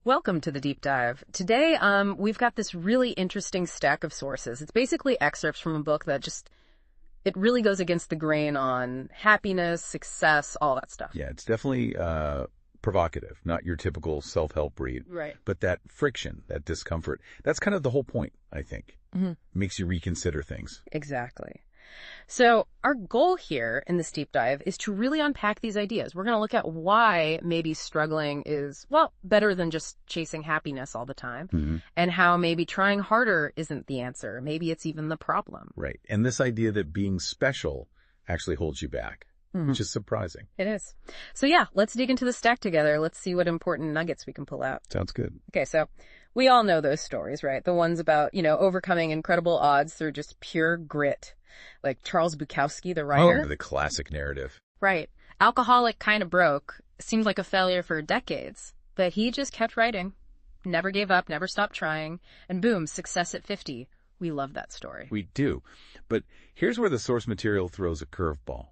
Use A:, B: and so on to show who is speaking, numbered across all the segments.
A: Welcome to the deep dive. Today, we've got this really interesting stack of sources. It's basically excerpts from a book that it really goes against the grain on happiness, success, all that stuff.
B: Yeah, it's definitely provocative, not your typical self-help read.
A: Right.
B: But that friction, that discomfort, that's kind of the whole point, I think.
A: Mm-hmm.
B: Makes you reconsider things.
A: Exactly. So our goal here in this deep dive is to really unpack these ideas. We're going to look at why maybe struggling is, well, better than just chasing happiness all the time, and how maybe trying harder isn't the answer. Maybe it's even the problem.
B: Right. And this idea that being special actually holds you back, which is surprising.
A: It is. So yeah, let's dig into the stack together. Let's see what important nuggets we can pull out.
B: Sounds good.
A: Okay, so we all know those stories, right? The ones about, overcoming incredible odds through just pure grit. Like Charles Bukowski, the writer.
B: Oh, the classic narrative.
A: Right. Alcoholic, kind of broke. Seemed like a failure for decades. But he just kept writing. Never gave up, never stopped trying. And boom, success at 50. We love that story.
B: We do. But here's where the source material throws a curveball.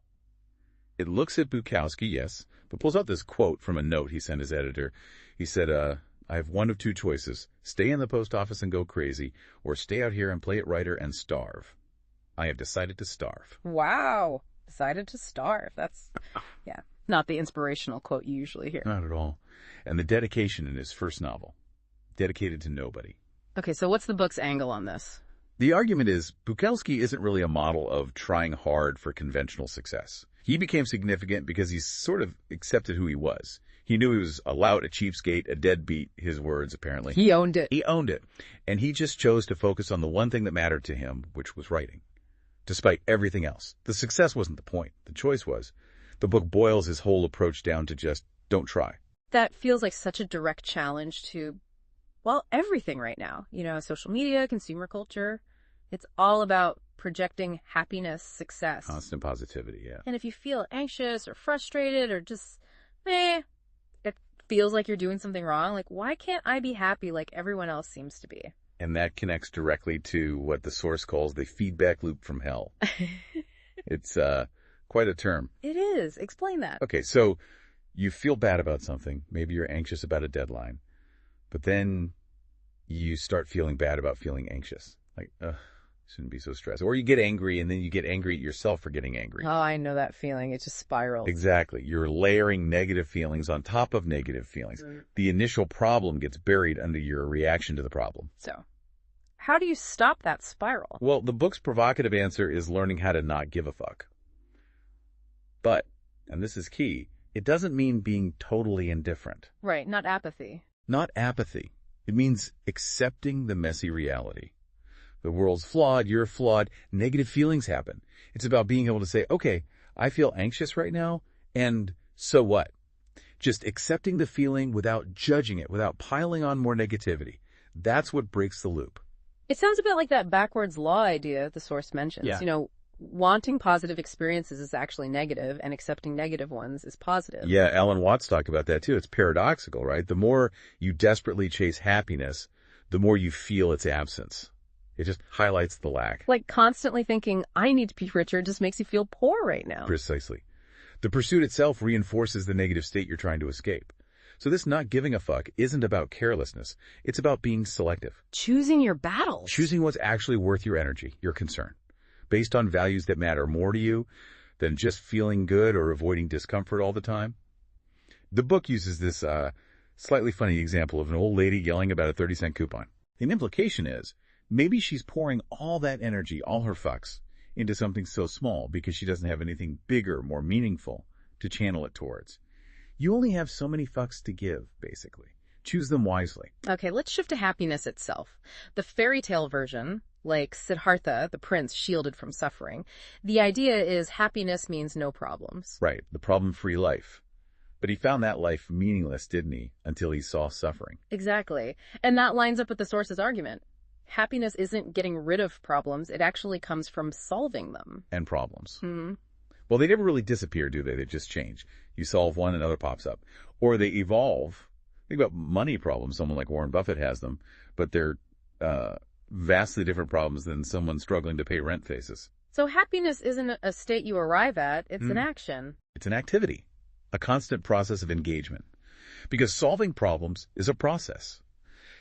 B: It looks at Bukowski, yes, but pulls out this quote from a note he sent his editor. He said, I have one of two choices. Stay in the post office and go crazy, or stay out here and play it writer and starve. I have decided to starve.
A: Wow. Decided to starve. That's, yeah, not the inspirational quote you usually hear.
B: Not at all. And the dedication in his first novel. Dedicated to nobody.
A: Okay, so what's the book's angle on this?
B: The argument is Bukowski isn't really a model of trying hard for conventional success. He became significant because he sort of accepted who he was. He knew he was a lout, a cheapskate, a deadbeat, his words apparently.
A: He owned it.
B: He owned it. And he just chose to focus on the one thing that mattered to him, which was writing. Despite everything else. The success wasn't the point. The choice was. The book boils his whole approach down to just don't try.
A: That feels like such a direct challenge to, well, everything right now. Social media, consumer culture. It's all about projecting happiness, success.
B: Constant positivity, yeah.
A: And if you feel anxious or frustrated or just, it feels like you're doing something wrong, like, why can't I be happy like everyone else seems to be?
B: And that connects directly to what the source calls the feedback loop from hell. It's quite a term.
A: It is. Explain that.
B: Okay, so you feel bad about something. Maybe you're anxious about a deadline. But then you start feeling bad about feeling anxious. Like, shouldn't be so stressed. Or you get angry, and then you get angry at yourself for getting angry.
A: Oh, I know that feeling. It just spirals.
B: Exactly. You're layering negative feelings on top of negative feelings. The initial problem gets buried under your reaction to the problem.
A: So, how do you stop that spiral?
B: Well, the book's provocative answer is learning how to not give a fuck. But, and this is key, it doesn't mean being totally indifferent.
A: Right, not apathy.
B: Not apathy. It means accepting the messy reality. The world's flawed, you're flawed, negative feelings happen. It's about being able to say, okay, I feel anxious right now, and so what? Just accepting the feeling without judging it, without piling on more negativity. That's what breaks the loop.
A: It sounds a bit like that backwards law idea the source mentions.
B: Yeah.
A: Wanting positive experiences is actually negative, and accepting negative ones is positive.
B: Yeah, Alan Watts talked about that too. It's paradoxical, right? The more you desperately chase happiness, the more you feel its absence. It just highlights the lack.
A: Like constantly thinking, I need to be richer just makes you feel poor right now.
B: Precisely. The pursuit itself reinforces the negative state you're trying to escape. So this not giving a fuck isn't about carelessness. It's about being selective.
A: Choosing your battles.
B: Choosing what's actually worth your energy, your concern, based on values that matter more to you than just feeling good or avoiding discomfort all the time. The book uses this slightly funny example of an old lady yelling about a 30-cent coupon. An implication is, maybe she's pouring all that energy, all her fucks, into something so small because she doesn't have anything bigger, more meaningful to channel it towards. You only have so many fucks to give, basically. Choose them wisely.
A: Okay, let's shift to happiness itself. The fairy tale version, like Siddhartha, the prince shielded from suffering, the idea is happiness means no problems.
B: Right, the problem-free life. But he found that life meaningless, didn't he, until he saw suffering.
A: Exactly. And that lines up with the source's argument. Happiness isn't getting rid of problems. It actually comes from solving them.
B: And problems.
A: Mm-hmm.
B: Well, they never really disappear, do they? They just change. You solve one, another pops up. Or they evolve. Think about money problems. Someone like Warren Buffett has them, but they're vastly different problems than someone struggling to pay rent faces.
A: So happiness isn't a state you arrive at. It's an action.
B: It's an activity, a constant process of engagement. Because solving problems is a process.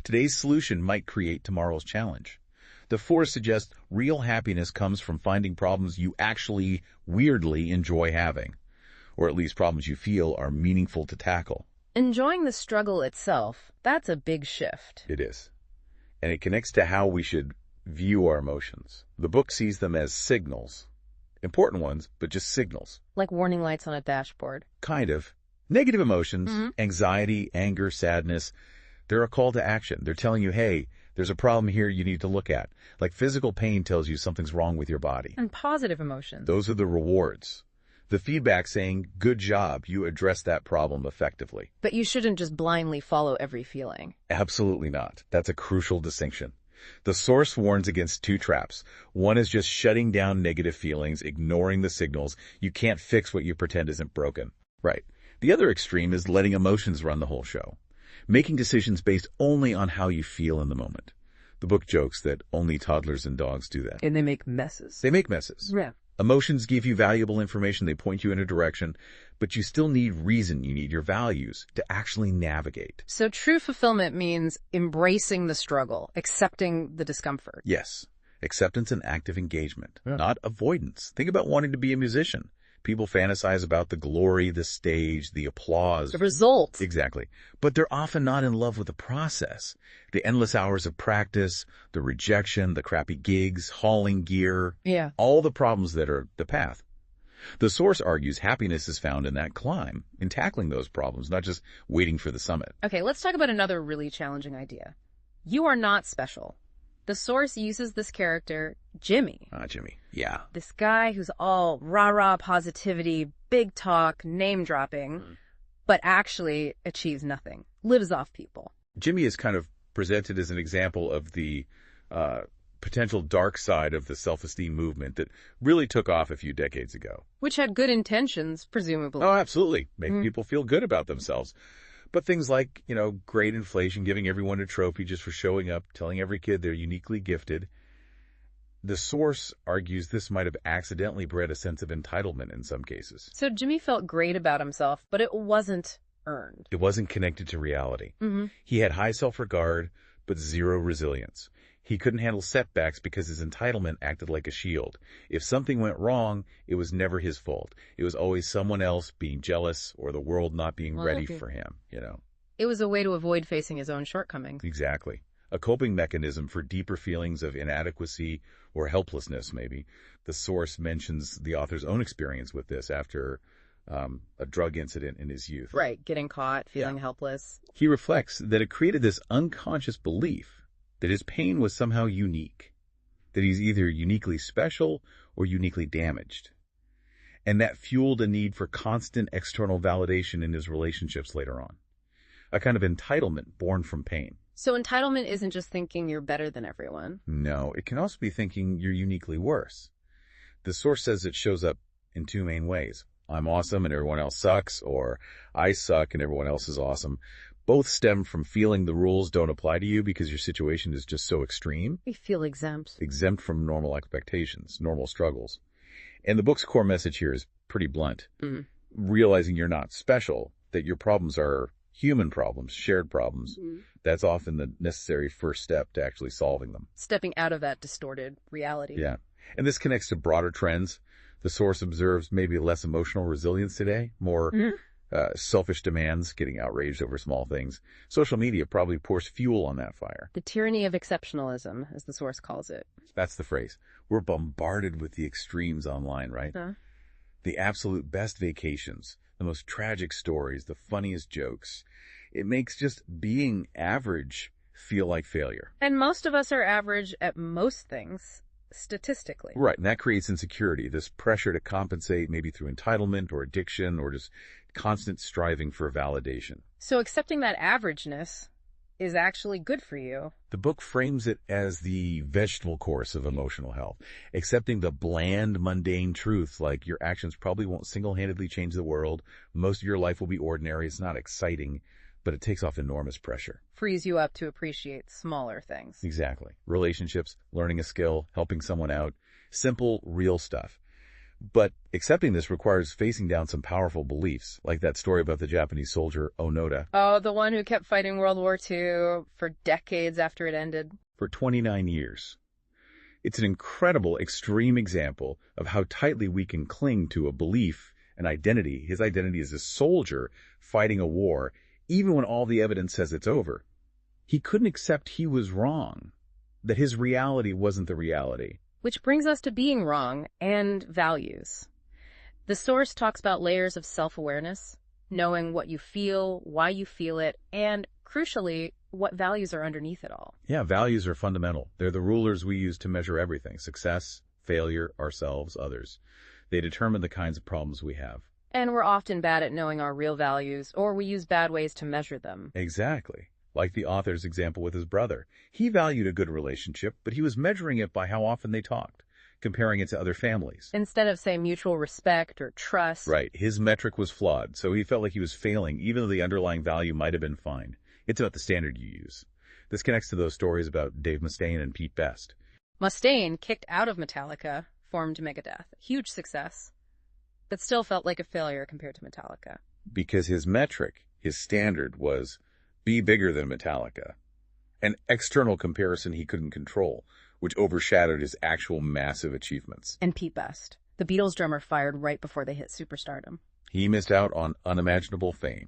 B: Today's solution might create tomorrow's challenge. The Force suggests real happiness comes from finding problems you actually weirdly enjoy having, or at least problems you feel are meaningful to tackle.
A: Enjoying the struggle itself, that's a big shift.
B: It is. And it connects to how we should view our emotions. The book sees them as signals. Important ones, but just signals.
A: Like warning lights on a dashboard.
B: Kind of. Negative emotions, anxiety, anger, sadness, they're a call to action. They're telling you, hey, there's a problem here you need to look at. Like physical pain tells you something's wrong with your body.
A: And positive emotions.
B: Those are the rewards. The feedback saying, good job, you addressed that problem effectively.
A: But you shouldn't just blindly follow every feeling.
B: Absolutely not. That's a crucial distinction. The Source warns against two traps. One is just shutting down negative feelings, ignoring the signals. You can't fix what you pretend isn't broken. Right. The other extreme is letting emotions run the whole show. Making decisions based only on how you feel in the moment. The book jokes that only toddlers and dogs do that.
A: And they make messes.
B: They make messes.
A: Yeah.
B: Emotions give you valuable information. They point you in a direction, but you still need reason. You need your values to actually navigate.
A: So true fulfillment means embracing the struggle, accepting the discomfort.
B: Yes. Acceptance and active engagement, not avoidance. Think about wanting to be a musician. People fantasize about the glory, the stage, the applause.
A: The result.
B: Exactly. But they're often not in love with the process. The endless hours of practice, the rejection, the crappy gigs, hauling gear.
A: Yeah.
B: All the problems that are the path. The Source argues happiness is found in that climb, in tackling those problems, not just waiting for the summit.
A: Okay, let's talk about another really challenging idea. You are not special. The Source uses this character, Jimmy.
B: Jimmy. Yeah.
A: This guy who's all rah-rah positivity, big talk, name-dropping, but actually achieves nothing, lives off people.
B: Jimmy is kind of presented as an example of the potential dark side of the self-esteem movement that really took off a few decades ago.
A: Which had good intentions, presumably.
B: Oh, absolutely. Make people feel good about themselves. But things like, grade inflation, giving everyone a trophy just for showing up, telling every kid they're uniquely gifted. The Source argues this might have accidentally bred a sense of entitlement in some cases.
A: So Jimmy felt great about himself, but it wasn't earned.
B: It wasn't connected to reality. He had high self-regard, but zero resilience. He couldn't handle setbacks because his entitlement acted like a shield. If something went wrong, it was never his fault. It was always someone else being jealous or the world not being ready for him,
A: It was a way to avoid facing his own shortcomings.
B: Exactly. A coping mechanism for deeper feelings of inadequacy or helplessness, maybe. The Source mentions the author's own experience with this after a drug incident in his youth.
A: Right, getting caught, feeling helpless.
B: He reflects that it created this unconscious belief that his pain was somehow unique, that he's either uniquely special or uniquely damaged. And that fueled a need for constant external validation in his relationships later on. A kind of entitlement born from pain.
A: So entitlement isn't just thinking you're better than everyone.
B: No, it can also be thinking you're uniquely worse. The Source says it shows up in two main ways. I'm awesome and everyone else sucks, or I suck and everyone else is awesome. Both stem from feeling the rules don't apply to you because your situation is just so extreme.
A: You feel exempt.
B: Exempt from normal expectations, normal struggles. And the book's core message here is pretty blunt. Realizing you're not special, that your problems are human problems, shared problems. That's often the necessary first step to actually solving them.
A: Stepping out of that distorted reality.
B: Yeah. And this connects to broader trends. The Source observes maybe less emotional resilience today, more selfish demands, getting outraged over small things. Social media probably pours fuel on that fire.
A: The tyranny of exceptionalism, as the Source calls it.
B: That's the phrase. We're bombarded with the extremes online, right? The absolute best vacations, the most tragic stories, the funniest jokes. It makes just being average feel like failure.
A: And most of us are average at most things, statistically.
B: Right, and that creates insecurity, this pressure to compensate maybe through entitlement or addiction or just constant striving for validation.
A: So accepting that averageness is actually good for you.
B: The book frames it as the vegetable course of emotional health, accepting the bland, mundane truth like your actions probably won't single-handedly change the world, most of your life will be ordinary, it's not exciting, but it takes off enormous pressure.
A: Frees you up to appreciate smaller things.
B: Exactly. Relationships, learning a skill, helping someone out, simple, real stuff. But accepting this requires facing down some powerful beliefs, like that story about the Japanese soldier Onoda.
A: Oh, the one who kept fighting World War II for decades after it ended.
B: For 29 years. It's an incredible, extreme example of how tightly we can cling to a belief, an identity. His identity is a soldier fighting a war, even when all the evidence says it's over. He couldn't accept he was wrong, that his reality wasn't the reality.
A: Which brings us to being wrong and values. The source talks about layers of self-awareness, knowing what you feel, why you feel it, and, crucially, what values are underneath it all.
B: Yeah, values are fundamental. They're the rulers we use to measure everything: success, failure, ourselves, others. They determine the kinds of problems we have.
A: And we're often bad at knowing our real values, or we use bad ways to measure them.
B: Exactly. Like the author's example with his brother. He valued a good relationship, but he was measuring it by how often they talked, comparing it to other families.
A: Instead of, say, mutual respect or trust.
B: Right. His metric was flawed, so he felt like he was failing, even though the underlying value might have been fine. It's about the standard you use. This connects to those stories about Dave Mustaine and Pete Best.
A: Mustaine, kicked out of Metallica, formed Megadeth. Huge success, but still felt like a failure compared to Metallica.
B: Because his metric, his standard, was be bigger than Metallica. An external comparison he couldn't control, which overshadowed his actual massive achievements.
A: And Pete Best, the Beatles drummer fired right before they hit superstardom.
B: He missed out on unimaginable fame.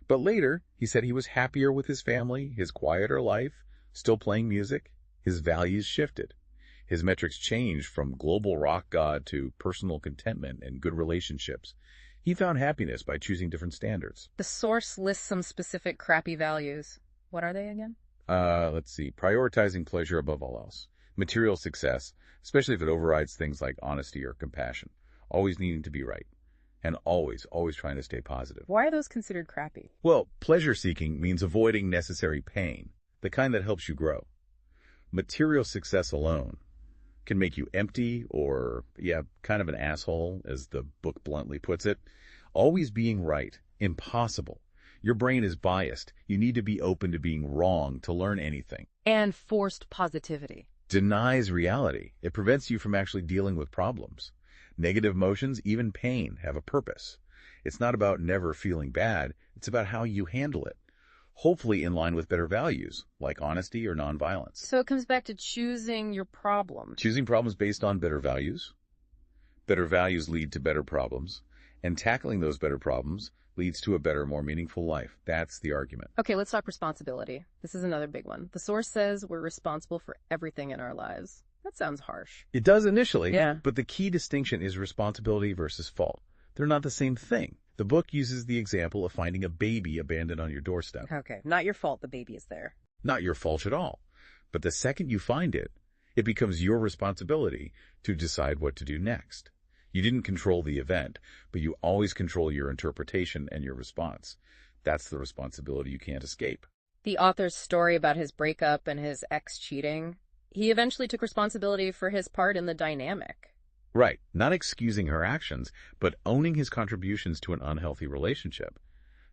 B: But later, he said he was happier with his family, his quieter life, still playing music. His values shifted. His metrics changed from global rock god to personal contentment and good relationships. He found happiness by choosing different standards.
A: The source lists some specific crappy values. What are they again?
B: Let's see. Prioritizing pleasure above all else. Material success, especially if it overrides things like honesty or compassion. Always needing to be right. And always trying to stay positive.
A: Why are those considered crappy?
B: Well, pleasure-seeking means avoiding necessary pain, the kind that helps you grow. Material success alone can make you empty or, kind of an asshole, as the book bluntly puts it. Always being right. Impossible. Your brain is biased. You need to be open to being wrong to learn anything.
A: And forced positivity.
B: Denies reality. It prevents you from actually dealing with problems. Negative emotions, even pain, have a purpose. It's not about never feeling bad. It's about how you handle it. Hopefully in line with better values, like honesty or nonviolence.
A: So it comes back to choosing your problem.
B: Choosing problems based on better values. Better values lead to better problems. And tackling those better problems leads to a better, more meaningful life. That's the argument.
A: Okay, let's talk responsibility. This is another big one. The source says we're responsible for everything in our lives. That sounds harsh.
B: It does initially,
A: Yeah.
B: But the key distinction is responsibility versus fault. They're not the same thing. The book uses the example of finding a baby abandoned on your doorstep.
A: Okay, not your fault the baby is there.
B: Not your fault at all. But the second you find it, it becomes your responsibility to decide what to do next. You didn't control the event, but you always control your interpretation and your response. That's the responsibility you can't escape.
A: The author's story about his breakup and his ex cheating, he eventually took responsibility for his part in the dynamic.
B: Right. Not excusing her actions, but owning his contributions to an unhealthy relationship.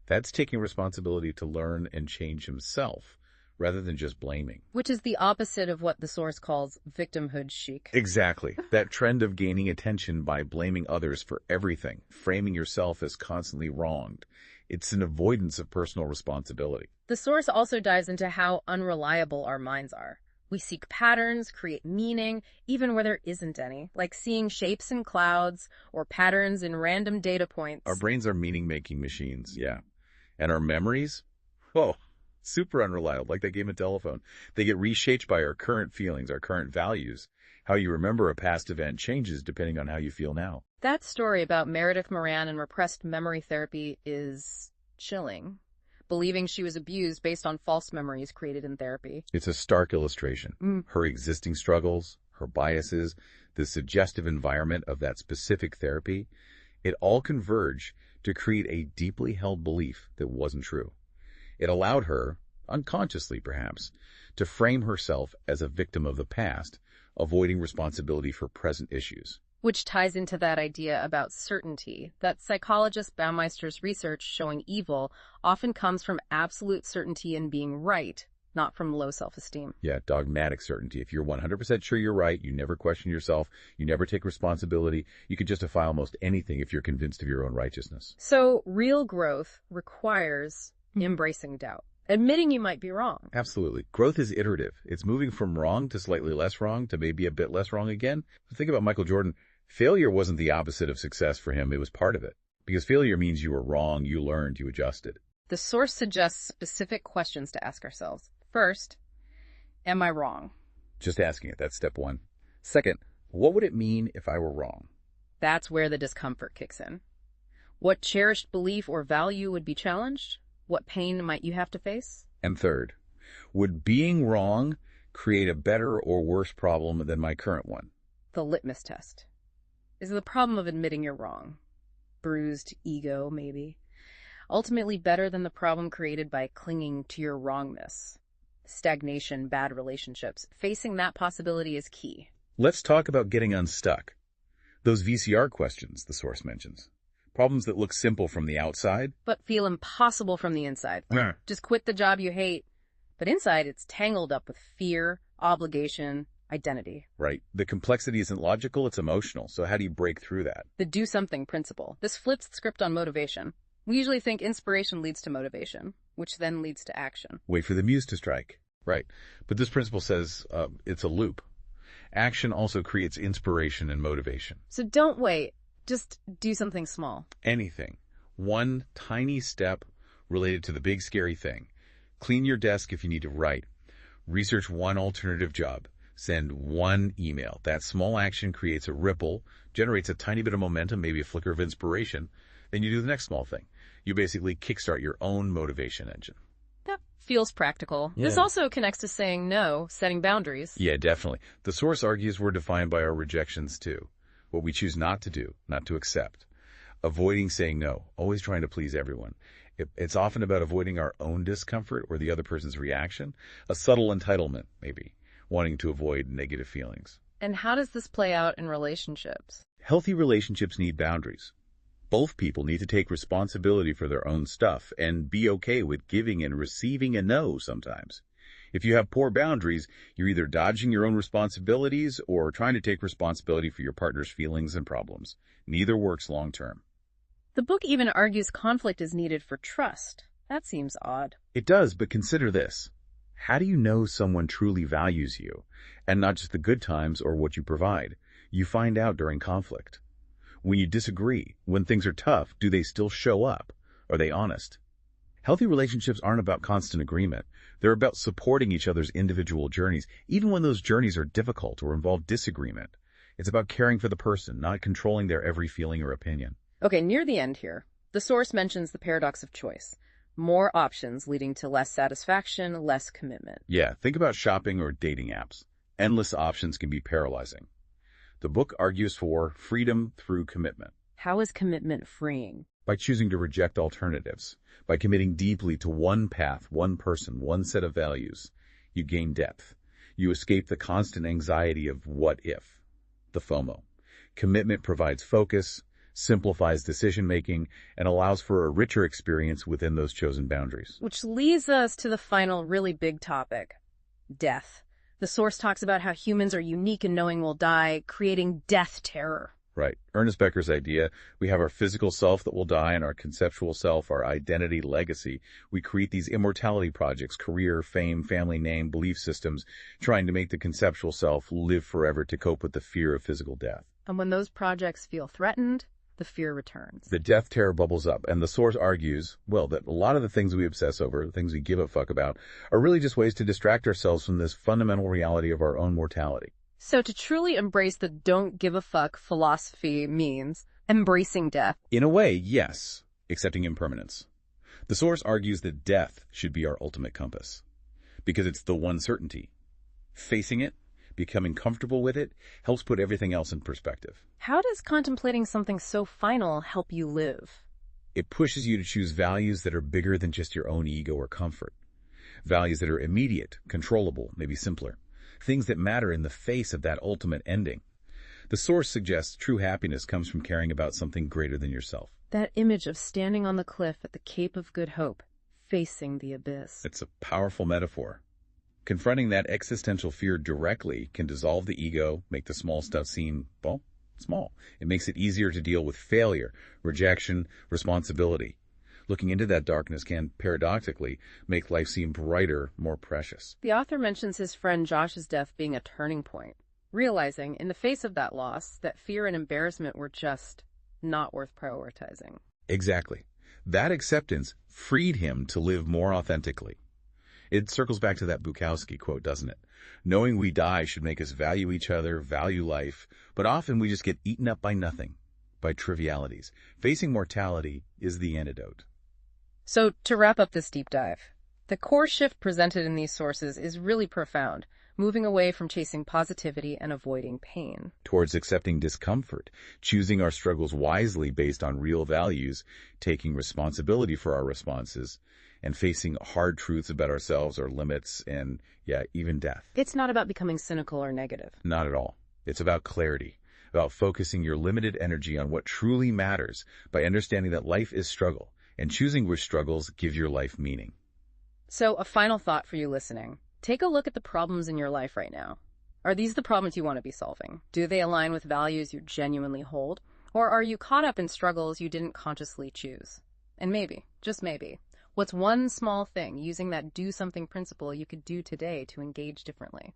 B: That's taking responsibility to learn and change himself, rather than just blaming.
A: Which is the opposite of what the source calls victimhood chic.
B: Exactly. That trend of gaining attention by blaming others for everything, framing yourself as constantly wronged. It's an avoidance of personal responsibility.
A: The source also dives into how unreliable our minds are. We seek patterns, create meaning, even where there isn't any, like seeing shapes in clouds or patterns in random data points.
B: Our brains are meaning-making machines, yeah. And our memories? Whoa, super unreliable, like that game of telephone. They get reshaped by our current feelings, our current values. How you remember a past event changes depending on how you feel now.
A: That story about Meredith Moran and repressed memory therapy is chilling. Believing she was abused based on false memories created in therapy.
B: It's a stark illustration. Her existing struggles, her biases, the suggestive environment of that specific therapy, it all converge to create a deeply held belief that wasn't true. It allowed her, unconsciously perhaps, to frame herself as a victim of the past, avoiding responsibility for present issues.
A: Which ties into that idea about certainty, that psychologist Baumeister's research showing evil often comes from absolute certainty in being right, not from low self-esteem.
B: Yeah, dogmatic certainty. If you're 100% sure you're right, you never question yourself, you never take responsibility, you can justify almost anything if you're convinced of your own righteousness.
A: So real growth requires embracing doubt, admitting you might be wrong.
B: Absolutely. Growth is iterative. It's moving from wrong to slightly less wrong to maybe a bit less wrong again. Think about Michael Jordan. Failure wasn't the opposite of success for him. It was part of it. Because failure means you were wrong, you learned, you adjusted.
A: The source suggests specific questions to ask ourselves. First, am I wrong?
B: Just asking it. That's step one. Second, what would it mean if I were wrong?
A: That's where the discomfort kicks in. What cherished belief or value would be challenged? What pain might you have to face?
B: And third, would being wrong create a better or worse problem than my current one?
A: The litmus test. Is the problem of admitting you're wrong? Bruised ego, maybe. Ultimately better than the problem created by clinging to your wrongness. Stagnation, bad relationships. Facing that possibility is key.
B: Let's talk about getting unstuck. Those VCR questions the source mentions. Problems that look simple from the outside,
A: but feel impossible from the inside. Just quit the job you hate. But inside, it's tangled up with fear, obligation, identity.
B: Right. The complexity isn't logical, it's emotional. So how do you break through that?
A: The do something principle. This flips the script on motivation. We usually think inspiration leads to motivation, which then leads to action.
B: Wait for the muse to strike. Right. But this principle says it's a loop. Action also creates inspiration and motivation.
A: So don't wait. Just do something small.
B: Anything. One tiny step related to the big scary thing. Clean your desk if you need to write. Research one alternative job. Send one email. That small action creates a ripple, generates a tiny bit of momentum, maybe a flicker of inspiration. Then you do the next small thing. You basically kickstart your own motivation engine.
A: That feels practical.
B: Yeah.
A: This also connects to saying no, setting boundaries.
B: Yeah, definitely. The source argues we're defined by our rejections too. What we choose not to do, not to accept. Avoiding saying no, always trying to please everyone. It's often about avoiding our own discomfort or the other person's reaction. A subtle entitlement, maybe, wanting to avoid negative feelings.
A: And how does this play out in relationships?
B: Healthy relationships need boundaries. Both people need to take responsibility for their own stuff and be okay with giving and receiving a no sometimes. If you have poor boundaries, you're either dodging your own responsibilities or trying to take responsibility for your partner's feelings and problems. Neither works long term.
A: The book even argues conflict is needed for trust. That seems odd.
B: It does, but consider this. How do you know someone truly values you, and not just the good times or what you provide? You find out during conflict. When you disagree, when things are tough, do they still show up? Are they honest? Healthy relationships aren't about constant agreement. They're about supporting each other's individual journeys, even when those journeys are difficult or involve disagreement. It's about caring for the person, not controlling their every feeling or opinion.
A: Okay, near the end here, the source mentions the paradox of choice. More options leading to less satisfaction, less commitment.
B: Yeah, think about shopping or dating apps. Endless options can be paralyzing. The book argues for freedom through commitment.
A: How is commitment freeing?
B: By choosing to reject alternatives. By committing deeply to one path, one person, one set of values. You gain depth. You escape the constant anxiety of what if, the FOMO. Commitment provides focus, simplifies decision-making, and allows for a richer experience within those chosen boundaries.
A: Which leads us to the final really big topic, death. The source talks about how humans are unique in knowing we'll die, creating death terror.
B: Right. Ernest Becker's idea, we have our physical self that will die and our conceptual self, our identity, legacy. We create these immortality projects, career, fame, family name, belief systems, trying to make the conceptual self live forever to cope with the fear of physical death.
A: And when those projects feel threatened, the fear returns.
B: The death terror bubbles up, and the source argues, well, that a lot of the things we obsess over, the things we give a fuck about, are really just ways to distract ourselves from this fundamental reality of our own mortality.
A: So to truly embrace the don't give a fuck philosophy means embracing death.
B: In a way, yes, accepting impermanence. The source argues that death should be our ultimate compass, because it's the one certainty. Facing it, becoming comfortable with it, helps put everything else in perspective.
A: How does contemplating something so final help you live?
B: It pushes you to choose values that are bigger than just your own ego or comfort. Values that are immediate, controllable, maybe simpler. Things that matter in the face of that ultimate ending. The source suggests true happiness comes from caring about something greater than yourself.
A: That image of standing on the cliff at the Cape of Good Hope, facing the abyss.
B: It's a powerful metaphor. Confronting that existential fear directly can dissolve the ego, make the small stuff seem, well, small. It makes it easier to deal with failure, rejection, responsibility. Looking into that darkness can, paradoxically, make life seem brighter, more precious.
A: The author mentions his friend Josh's death being a turning point, realizing, in the face of that loss, that fear and embarrassment were just not worth prioritizing.
B: Exactly. That acceptance freed him to live more authentically. It circles back to that Bukowski quote, doesn't it? Knowing we die should make us value each other, value life, but often we just get eaten up by nothing, by trivialities. Facing mortality is the antidote.
A: So, to wrap up this deep dive, the core shift presented in these sources is really profound, moving away from chasing positivity and avoiding pain.
B: Towards accepting discomfort, choosing our struggles wisely based on real values, taking responsibility for our responses, and facing hard truths about ourselves, our limits, and, even death.
A: It's not about becoming cynical or negative.
B: Not at all. It's about clarity, about focusing your limited energy on what truly matters by understanding that life is struggle, and choosing which struggles give your life meaning.
A: So, a final thought for you listening. Take a look at the problems in your life right now. Are these the problems you want to be solving? Do they align with values you genuinely hold? Or are you caught up in struggles you didn't consciously choose? And maybe, just maybe, what's one small thing using that do something principle you could do today to engage differently?